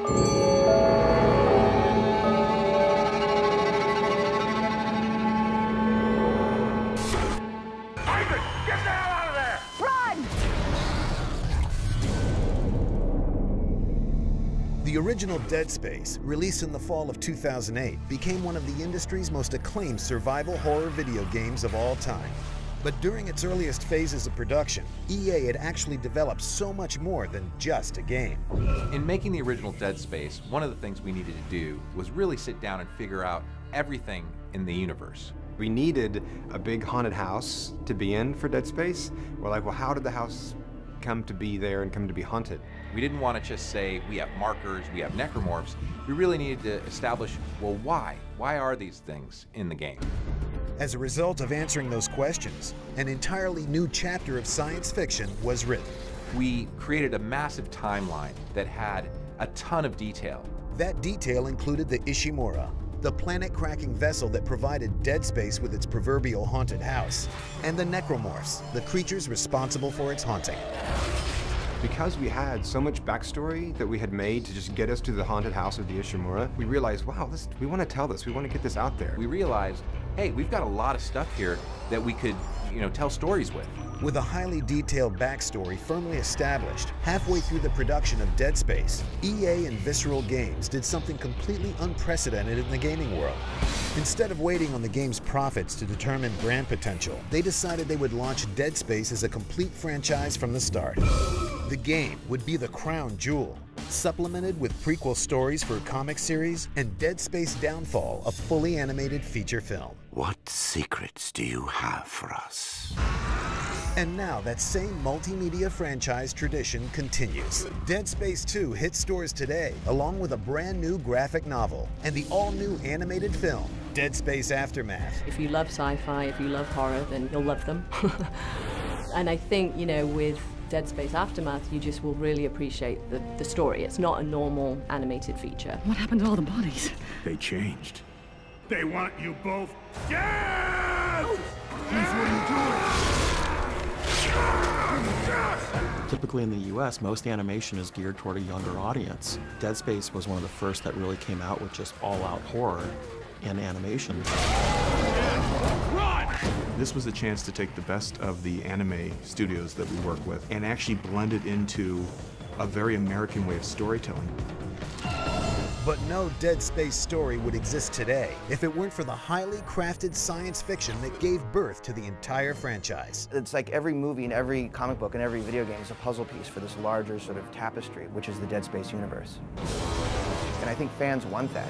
The original Dead Space, released in the fall of 2008, became one of the industry's most acclaimed survival horror video games of all time. But during its earliest phases of production, EA had actually developed so much more than just a game. In making the original Dead Space, one of the things we needed to do was really sit down and figure out everything in the universe. We needed a big haunted house to be in for Dead Space. We're like, well, how did the house come to be there and come to be haunted? We didn't want to just say, we have markers, we have necromorphs. We really needed to establish, well, why? Why are these things in the game? As a result of answering those questions, an entirely new chapter of science fiction was written. We created a massive timeline that had a ton of detail. That detail included the Ishimura, the planet-cracking vessel that provided Dead Space with its proverbial haunted house, and the necromorphs, the creatures responsible for its haunting. Because we had so much backstory that we had made to just get us to the haunted house of the Ishimura, we realized, wow, we want to tell this. We want to get this out there. We realized, hey, we've got a lot of stuff here that we could, tell stories with. With a highly detailed backstory firmly established, halfway through the production of Dead Space, EA and Visceral Games did something completely unprecedented in the gaming world. Instead of waiting on the game's profits to determine brand potential, they decided they would launch Dead Space as a complete franchise from the start. The game would be the crown jewel, supplemented with prequel stories for a comic series and Dead Space Downfall, a fully animated feature film. What secrets do you have for us? And now that same multimedia franchise tradition continues. Dead Space 2 hits stores today, along with a brand new graphic novel and the all-new animated film, Dead Space Aftermath. If you love sci-fi, if you love horror, then you'll love them. And I think, with Dead Space Aftermath, you just will really appreciate the story. It's not a normal animated feature. What happened to all the bodies? They changed. They want you both dead! Here's what you do. Typically in the US, most animation is geared toward a younger audience. Dead Space was one of the first that really came out with just all-out horror in animation. This was a chance to take the best of the anime studios that we work with and actually blend it into a very American way of storytelling. But no Dead Space story would exist today if it weren't for the highly crafted science fiction that gave birth to the entire franchise. It's like every movie and every comic book and every video game is a puzzle piece for this larger sort of tapestry, which is the Dead Space universe. And I think fans want that.